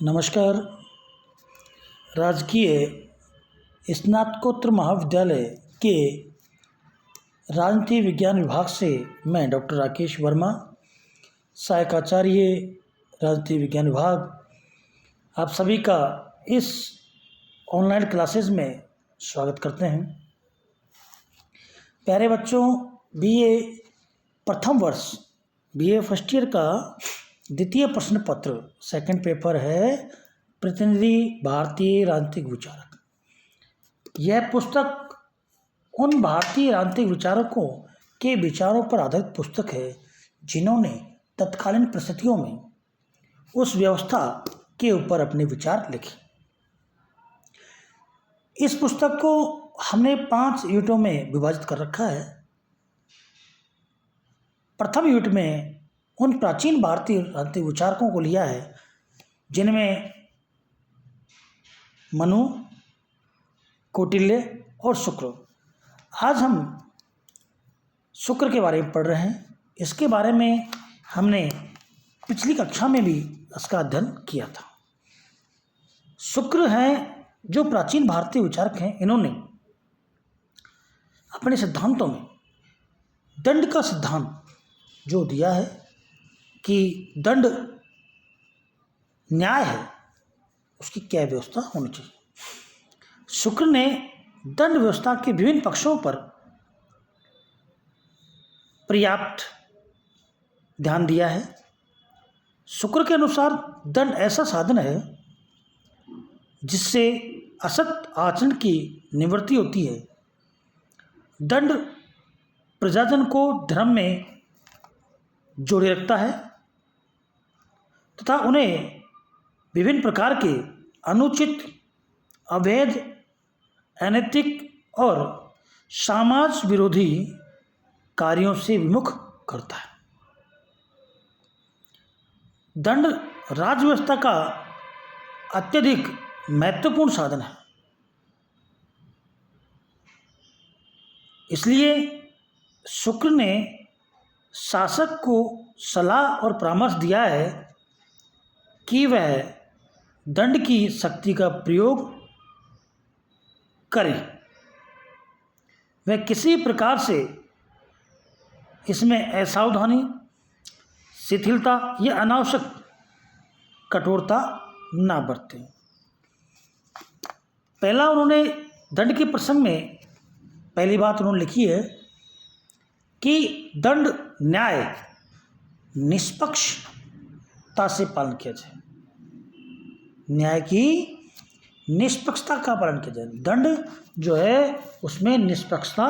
नमस्कार। राजकीय स्नातकोत्तर महाविद्यालय के राजनीति विज्ञान विभाग से मैं डॉक्टर राकेश वर्मा, सहायक आचार्य राजनीति विज्ञान विभाग, आप सभी का इस ऑनलाइन क्लासेस में स्वागत करते हैं। प्यारे बच्चों, बीए प्रथम वर्ष बीए फर्स्ट ईयर का द्वितीय प्रश्न पत्र सेकंड पेपर है प्रतिनिधि भारतीय राजनीतिक विचारक। यह पुस्तक उन भारतीय राजनीतिक विचारकों के विचारों पर आधारित पुस्तक है जिन्होंने तत्कालीन परिस्थितियों में उस व्यवस्था के ऊपर अपने विचार लिखे। इस पुस्तक को हमने 5 यूनिटों में विभाजित कर रखा है। प्रथम यूनिट में उन प्राचीन भारतीय राजनीतिक विचारकों को लिया है जिनमें मनु, कौटिल्य और शुक्र। आज हम शुक्र के बारे में पढ़ रहे हैं। इसके बारे में हमने पिछली कक्षा में भी इसका अध्ययन किया था। शुक्र हैं जो प्राचीन भारतीय विचारक हैं। इन्होंने अपने सिद्धांतों में दंड का सिद्धांत जो दिया है कि दंड न्याय है, उसकी क्या व्यवस्था होनी चाहिए। शुक्र ने दंड व्यवस्था के विभिन्न पक्षों पर पर्याप्त ध्यान दिया है। शुक्र के अनुसार दंड ऐसा साधन है जिससे असत आचरण की निवृत्ति होती है। दंड प्रजाजन को धर्म में जोड़े रखता है तथा उन्हें विभिन्न प्रकार के अनुचित, अवैध, अनैतिक और समाज विरोधी कार्यों से विमुख करता है। दंड राज्य व्यवस्था का अत्यधिक महत्वपूर्ण साधन है। इसलिए शुक्र ने शासक को सलाह और परामर्श दिया है कि वह दंड की शक्ति का प्रयोग करे। वह किसी प्रकार से इसमें असावधानी, शिथिलता या अनावश्यक कठोरता ना बरते। पहला उन्होंने दंड के प्रसंग में पहली बात उन्होंने लिखी है कि दंड न्याय निष्पक्षता से पालन किया जाए। न्याय की निष्पक्षता का पालन किया जाए। दंड जो है उसमें निष्पक्षता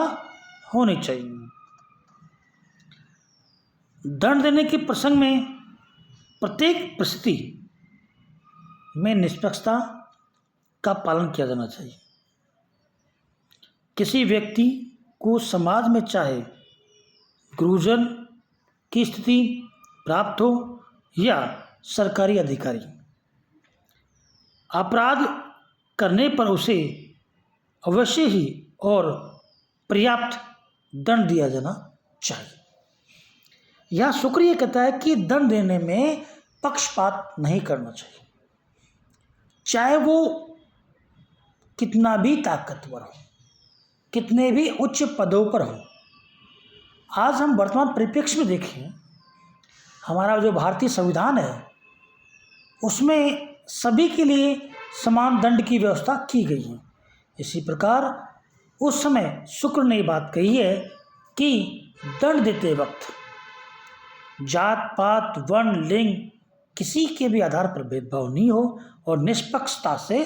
होनी चाहिए। दंड देने के प्रसंग में प्रत्येक परिस्थिति में निष्पक्षता का पालन किया जाना चाहिए। किसी व्यक्ति को समाज में चाहे गुरुजन की स्थिति प्राप्त हो या सरकारी अधिकारी, अपराध करने पर उसे अवश्य ही और पर्याप्त दंड दिया जाना चाहिए। यह शुक्र ये कहता है कि दंड देने में पक्षपात नहीं करना चाहिए, चाहे वो कितना भी ताकतवर हो, कितने भी उच्च पदों पर हो। आज हम वर्तमान परिप्रेक्ष्य में देखें, हमारा जो भारतीय संविधान है उसमें सभी के लिए समान दंड की व्यवस्था की गई है। इसी प्रकार उस समय शुक्र ने बात कही है कि दंड देते वक्त जात पात, वर्ण, लिंग किसी के भी आधार पर भेदभाव नहीं हो और निष्पक्षता से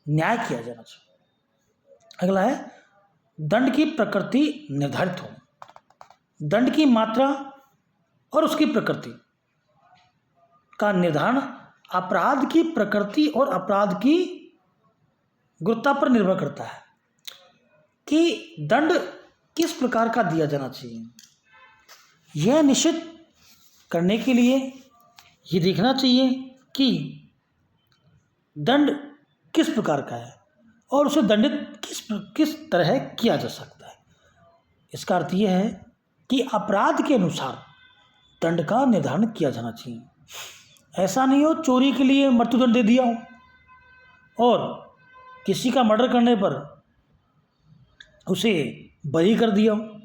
न्याय किया जाना चाहिए। अगला है दंड की प्रकृति निर्धारित हो। दंड की मात्रा और उसकी प्रकृति का निर्धारण अपराध की प्रकृति और अपराध की गुरुता पर निर्भर करता है कि दंड किस प्रकार का दिया जाना चाहिए। यह निश्चित करने के लिए ये देखना चाहिए कि दंड किस प्रकार का है और उसे दंडित किस तरह किया जा सकता है। इसका अर्थ यह है कि अपराध के अनुसार दंड का निर्धारण किया जाना चाहिए। ऐसा नहीं हो चोरी के लिए मृत्युदंड दे दिया हो और किसी का मर्डर करने पर उसे बरी कर दिया हो।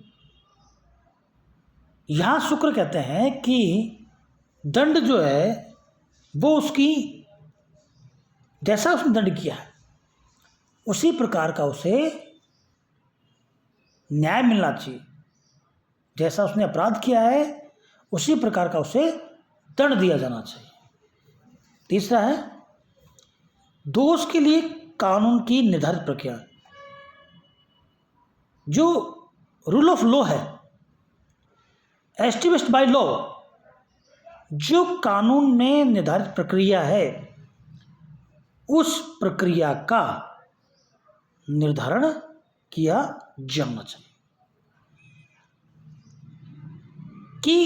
यहाँ शुक्र कहते हैं कि दंड जो है वो उसकी जैसा उसने दंड किया है उसी प्रकार का उसे न्याय मिलना चाहिए। जैसा उसने अपराध किया है उसी प्रकार का उसे दंड दिया जाना चाहिए। तीसरा है दोष के लिए कानून की निर्धारित प्रक्रिया। जो रूल ऑफ लॉ है, एस्टेब्लिश्ड बाय लॉ, जो कानून में निर्धारित प्रक्रिया है उस प्रक्रिया का निर्धारण किया जाना चाहिए कि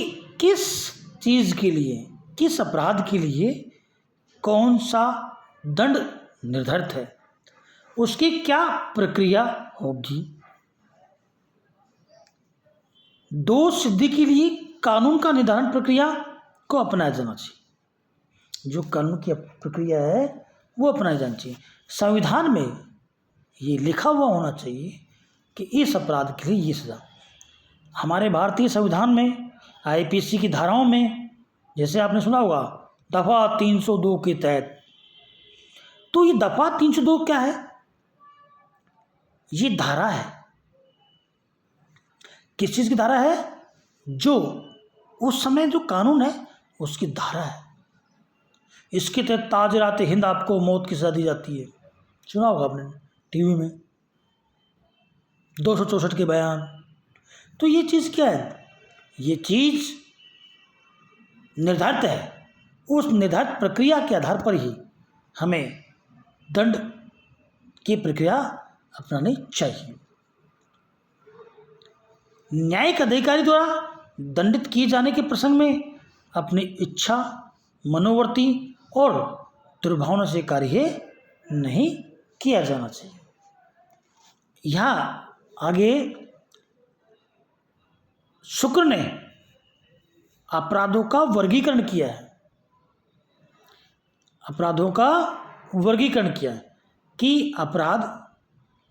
किस चीज के लिए, किस अपराध के लिए कौन सा दंड निर्धारित है, उसकी क्या प्रक्रिया होगी। दोष सिद्धि के लिए कानून का निर्धारण प्रक्रिया को अपनाया जाना चाहिए। जो कानून की प्रक्रिया है वो अपनाई जानी चाहिए। संविधान में ये लिखा हुआ होना चाहिए कि इस अपराध के लिए ये सजा। हमारे भारतीय संविधान में आईपीसी की धाराओं में जैसे आपने सुना होगा दफा 302 के तहत, तो ये दफा 302 क्या है? ये धारा है। किस चीज की धारा है? जो उस समय जो कानून है उसकी धारा है। इसके तहत ताजरात हिंद आपको मौत की सजा दी जाती है। सुना होगा आपने टीवी में 264 के बयान। तो ये चीज़ क्या है? ये चीज़ निर्धारित है। उस निर्धारित प्रक्रिया के आधार पर ही हमें दंड की प्रक्रिया अपनानी चाहिए। न्यायिक अधिकारी द्वारा दंडित किए जाने के प्रसंग में अपनी इच्छा, मनोवर्ती और दुर्भावना से कार्य नहीं किया जाना चाहिए। यहाँ आगे शुक्र ने अपराधों का वर्गीकरण किया है। अपराधों का वर्गीकरण किया है कि अपराध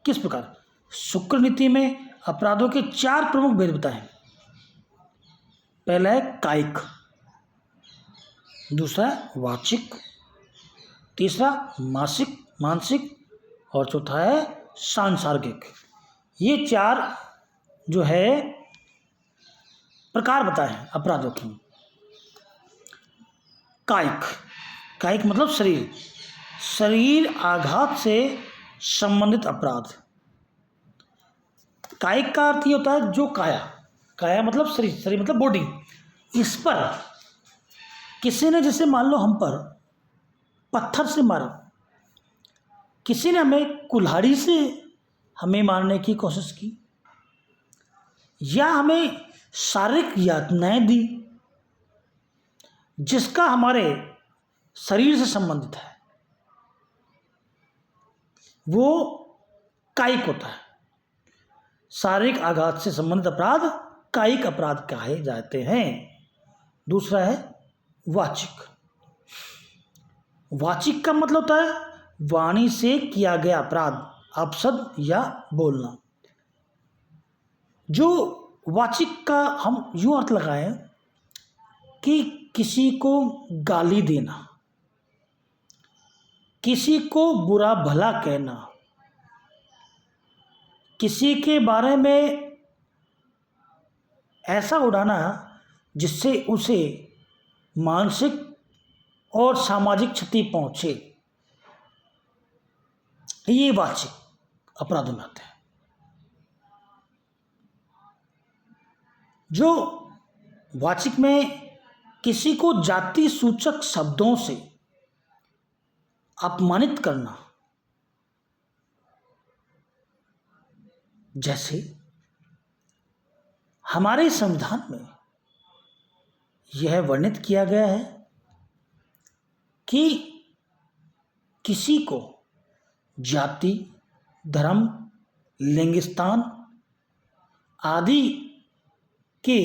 किस प्रकार। शुक्र नीति में अपराधों के 4 प्रमुख भेद बताए हैं। पहला है कायिक, दूसरा है वाचिक, तीसरा मानसिक और चौथा है सांसर्गिक। ये 4 जो है प्रकार बताए हैं अपराधों के। कायिक मतलब शरीर आघात से संबंधित अपराध। कायिक का अर्थ ये होता है जो काया मतलब शरीर मतलब बॉडी। इस पर किसी ने जैसे मान लो हम पर पत्थर से मारा, किसी ने हमें कुल्हाड़ी से हमें मारने की कोशिश की, या हमें शारीरिक यातनाएं दी जिसका हमारे शरीर से संबंधित है, वो कायिक होता है। शारीरिक आघात से संबंधित अपराध कायिक अपराध कहे जाते हैं। दूसरा है वाचिक का मतलब होता है वाणी से किया गया अपराध, अपशब्द या बोलना। जो वाचिक का हम यूं अर्थ लगाएं कि किसी को गाली देना, किसी को बुरा भला कहना, किसी के बारे में ऐसा उड़ाना जिससे उसे मानसिक और सामाजिक क्षति पहुंचे, ये वाचिक अपराधों में आते हैं। जो वाचिक में किसी को जाति सूचक शब्दों से अपमानित करना, जैसे हमारे संविधान में यह वर्णित किया गया है कि किसी को जाति, धर्म, लिंग, स्थान आदि के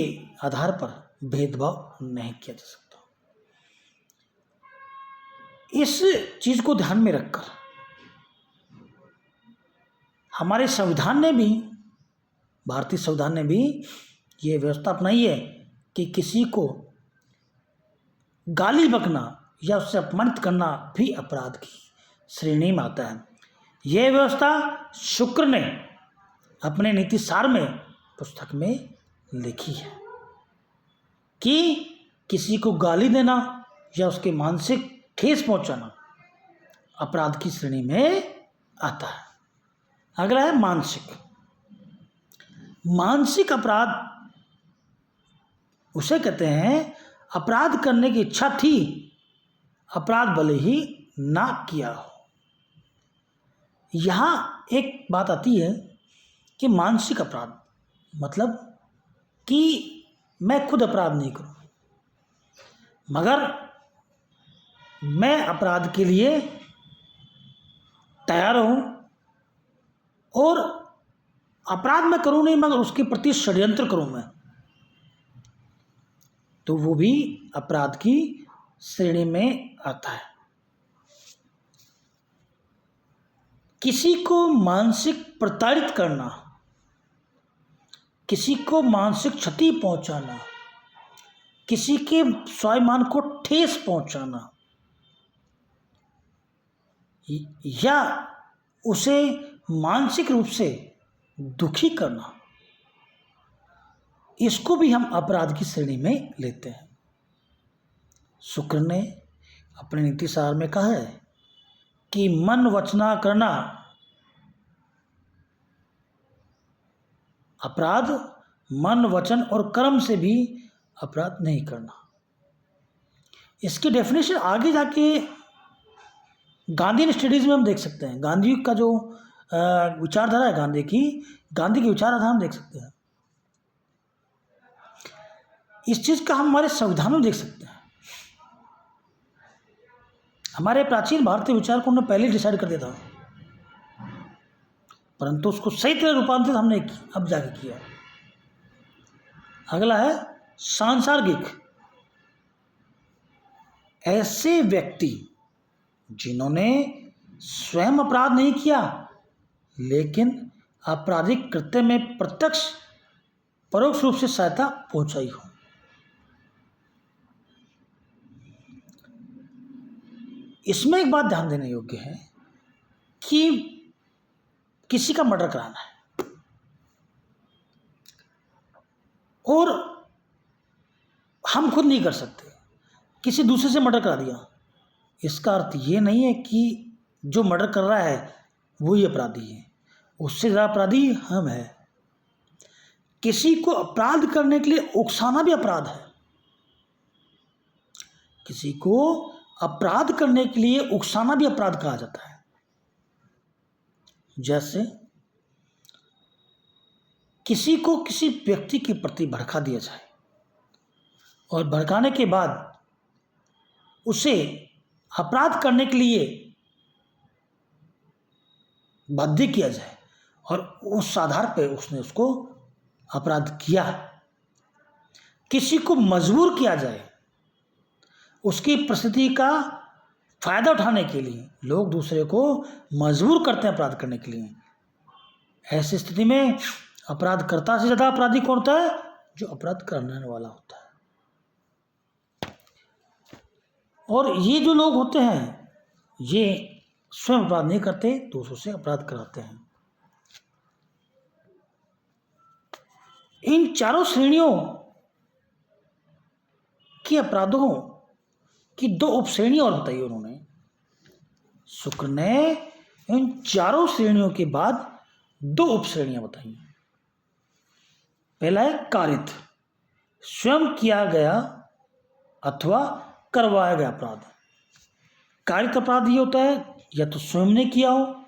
आधार पर भेदभाव नहीं किया जा सकता। इस चीज को ध्यान में रखकर हमारे संविधान ने भी, भारतीय संविधान ने भी ये व्यवस्था अपनाई है कि किसी को गाली बकना या उससे अपमानित करना भी अपराध की श्रेणी में आता है। यह व्यवस्था शुक्र ने अपने नीति सार में पुस्तक में लिखी है कि किसी को गाली देना या उसके मानसिक ठेस पहुंचाना अपराध की श्रेणी में आता है। अगला है मानसिक। मानसिक अपराध उसे कहते हैं अपराध करने की इच्छा थी, अपराध भले ही ना किया हो। यहां एक बात आती है कि मानसिक अपराध मतलब कि मैं खुद अपराध नहीं करूं, मगर मैं अपराध के लिए तैयार हूं और अपराध मैं करूं नहीं मगर उसके प्रति षड्यंत्र करूं मैं, तो वो भी अपराध की श्रेणी में आता है। किसी को मानसिक प्रताड़ित करना, किसी को मानसिक क्षति पहुंचाना, किसी के स्वाभिमान को ठेस पहुंचाना या उसे मानसिक रूप से दुखी करना, इसको भी हम अपराध की श्रेणी में लेते हैं। शुक्र ने अपने नीति सार में कहा है कि मन वचना करना अपराध, मन वचन और कर्म से भी अपराध नहीं करना। इसकी डेफिनेशन आगे जाके गांधी स्टडीज में हम देख सकते हैं। गांधी का जो विचारधारा है, गांधी की विचारधारा हम देख सकते हैं। इस चीज का हम हमारे संविधान में देख सकते हैं। हमारे प्राचीन भारतीय विचारकों ने पहले डिसाइड कर दिया था, परंतु उसको सही तरह रूपांतरित हमने अब जाके किया। अगला है सांसर्गिक। ऐसे व्यक्ति जिन्होंने स्वयं अपराध नहीं किया लेकिन आपराधिक कृत्य में प्रत्यक्ष परोक्ष रूप से सहायता पहुंचाई हो। इसमें एक बात ध्यान देने योग्य है कि किसी का मर्डर कराना है और हम खुद नहीं कर सकते, किसी दूसरे से मर्डर करा दिया, इसका अर्थ ये नहीं है कि जो मर्डर कर रहा है वो ही अपराधी है, उससे ज़्यादा अपराधी हम हैं। किसी को अपराध करने के लिए उकसाना भी अपराध है। किसी को अपराध करने के लिए उकसाना भी अपराध कहा जाता है। जैसे किसी को किसी व्यक्ति के प्रति भड़का दिया जाए और भड़काने के बाद उसे अपराध करने के लिए बाध्य किया जाए और उस आधार पर उसने उसको अपराध किया। किसी को मजबूर किया जाए, उसकी परिस्थिति का फायदा उठाने के लिए लोग दूसरे को मजबूर करते हैं अपराध करने के लिए। ऐसी स्थिति में अपराधकर्ता से ज्यादा अपराधी कौन होता है? जो अपराध करने वाला होता है। और ये जो लोग होते हैं ये स्वयं अपराध नहीं करते, दूसरों से अपराध कराते हैं। इन चारों श्रेणियों के अपराधों की दो उपश्रेणियां और बताई उन्होंने। शुक्र ने इन चारों श्रेणियों के बाद दो उपश्रेणियां बताई। पहला है कारित, स्वयं किया गया अथवा करवाया गया अपराध। कारित अपराध ये होता है या तो स्वयं ने किया हो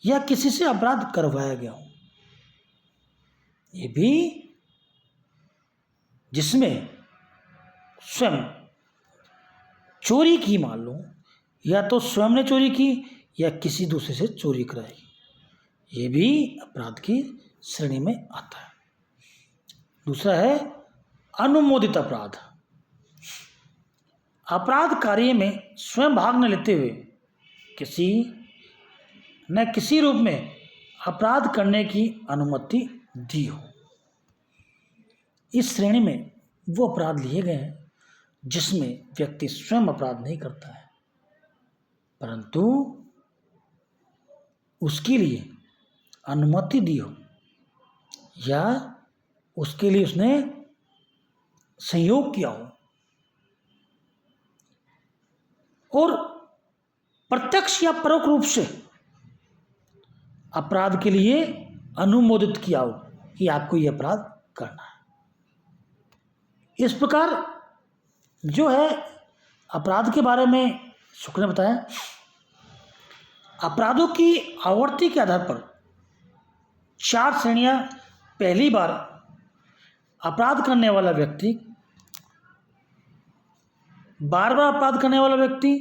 या किसी से अपराध करवाया गया हो। ये भी जिसमें स्वयं चोरी की, मान लो, या तो स्वयं ने चोरी की या किसी दूसरे से चोरी कराई, ये भी अपराध की श्रेणी में आता है। दूसरा है अनुमोदित अपराध। अपराध कार्य में स्वयं भाग न लेते हुए किसी रूप में अपराध करने की अनुमति दी हो। इस श्रेणी में वो अपराध लिए गए हैं जिसमें व्यक्ति स्वयं अपराध नहीं करता है, परंतु उसके लिए अनुमति दी हो या उसके लिए उसने संयोग किया हो, और प्रत्यक्ष या परोक्ष रूप से अपराध के लिए अनुमोदित किया हो कि आपको यह अपराध करना है। इस प्रकार जो है अपराध के बारे में शुक्र ने बताया। अपराधों की आवृत्ति के आधार पर 4 श्रेणियां। पहली बार अपराध करने वाला व्यक्ति, बार बार अपराध करने वाला व्यक्ति,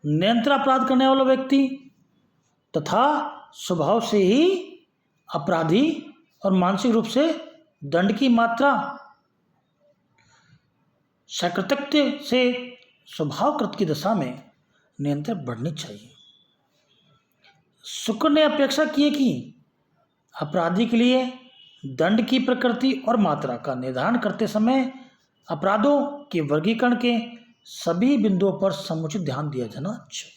निरंतर अपराध करने वाला व्यक्ति तथा स्वभाव से ही अपराधी और मानसिक रूप से दंड की मात्रा सकृत्य से स्वभावकृत की दशा में निरंतर बढ़नी चाहिए। शुक्र ने अपेक्षा की है कि अपराधी के लिए दंड की प्रकृति और मात्रा का निर्धारण करते समय अपराधों के वर्गीकरण के सभी बिंदुओं पर समुचित ध्यान दिया जाना चाहिए।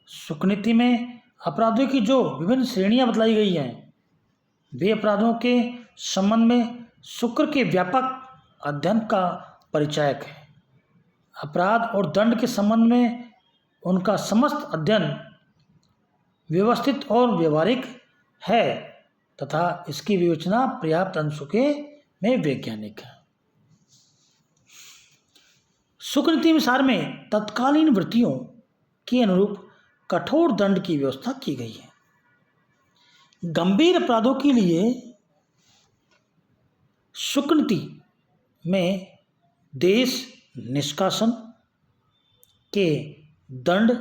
शुक्र नीति में अपराधों की जो विभिन्न श्रेणियां बतलाई गई हैं, वे अपराधों के संबंध में शुक्र के व्यापक अध्ययन का परिचायक है। अपराध और दंड के संबंध में उनका समस्त अध्ययन व्यवस्थित और व्यवहारिक है तथा इसकी विवेचना पर्याप्त अंशों में वैज्ञानिक है। शुक्र नीति विचार में तत्कालीन वृत्तियों के अनुरूप कठोर दंड की व्यवस्था की गई है। गंभीर अपराधों के लिए शुक्र नीति में देश निष्कासन के दंड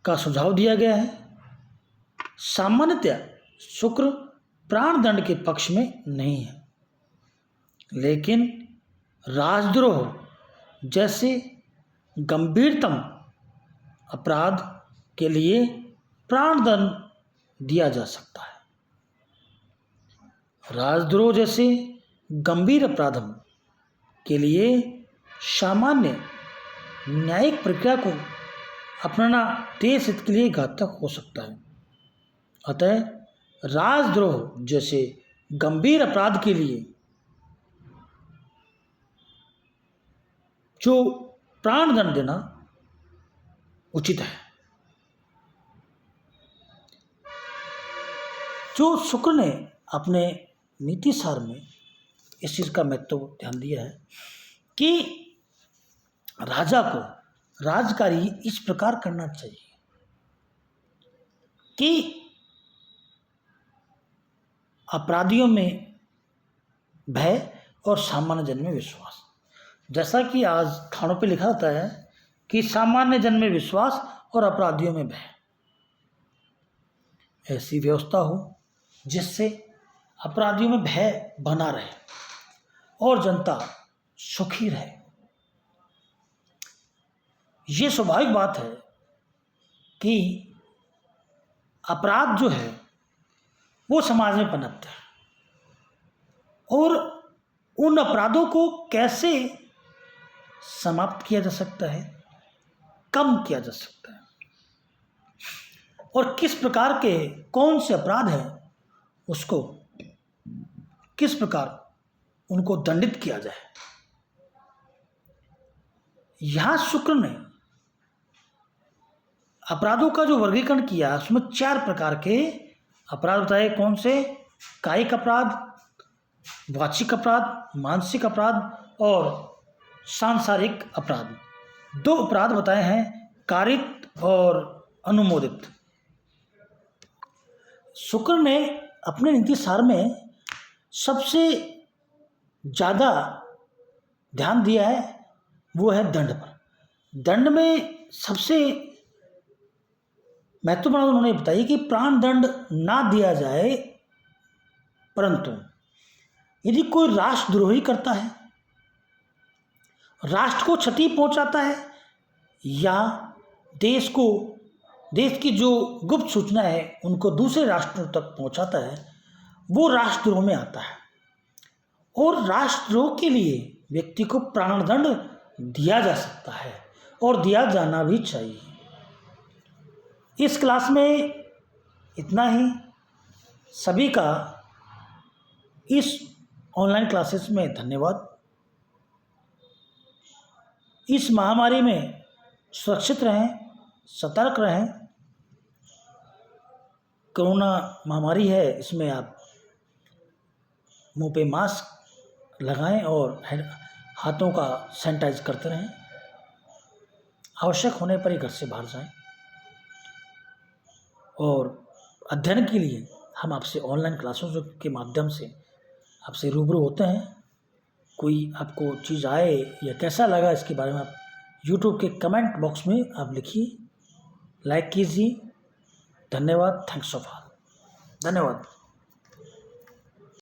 का सुझाव दिया गया है। सामान्यतः शुक्र प्राण दंड के पक्ष में नहीं है, लेकिन राजद्रोह जैसे गंभीरतम अपराध के लिए प्राण दंड दिया जा सकता है। राजद्रोह जैसे गंभीर अपराधों के लिए सामान्य न्यायिक प्रक्रिया को अपनाना देश हित के लिए घातक हो सकता है। अतः राजद्रोह जैसे गंभीर अपराध के लिए जो प्राण दंड देना उचित है। जो शुक्र ने अपने नीति सार में इस चीज़ का महत्व ध्यान दिया है कि राजा को राजकार्य इस प्रकार करना चाहिए कि अपराधियों में भय और सामान्य जन में विश्वास। जैसा कि आज थानों पे लिखा होता है कि सामान्य जन में विश्वास और अपराधियों में भय, ऐसी व्यवस्था हो जिससे अपराधियों में भय बना रहे और जनता सुखी रहे। ये स्वाभाविक बात है कि अपराध जो है वो समाज में पनपता है और उन अपराधों को कैसे समाप्त किया जा सकता है, कम किया जा सकता है और किस प्रकार के कौन से अपराध हैं उसको किस प्रकार उनको दंडित किया जाए। यहां शुक्र ने अपराधों का जो वर्गीकरण किया उसमें 4 प्रकार के अपराध बताए। कौन से? कायिक अपराध, वाचिक अपराध, मानसिक अपराध और सांसारिक अपराध। 2 अपराध बताए हैं, कारित और अनुमोदित। शुक्र ने अपने नीति सार में सबसे ज़्यादा ध्यान दिया है वो है दंड पर। दंड में सबसे महत्वपूर्ण उन्होंने बताया कि प्राण दंड ना दिया जाए, परंतु यदि कोई राष्ट्रद्रोही करता है, राष्ट्र को क्षति पहुंचाता है या देश की जो गुप्त सूचना है उनको दूसरे राष्ट्रों तक पहुंचाता है, वो राष्ट्रद्रोह में आता है। और राष्ट्रद्रोह के लिए व्यक्ति को प्राणदंड दिया जा सकता है और दिया जाना भी चाहिए। इस क्लास में इतना ही। सभी का इस ऑनलाइन क्लासेस में धन्यवाद। इस महामारी में सुरक्षित रहें, सतर्क रहें। कोरोना महामारी है, इसमें आप मुंह पे मास्क लगाएं और हाथों का सैनिटाइज करते रहें। आवश्यक होने पर ही घर से बाहर जाएं। और अध्ययन के लिए हम आपसे ऑनलाइन क्लासों के माध्यम से आपसे रूबरू होते हैं। कोई आपको चीज़ आए या कैसा लगा इसके बारे में आप YouTube के कमेंट बॉक्स में आप लिखिए, लाइक कीजिए। धन्यवाद। Thanks of all. धन्यवाद।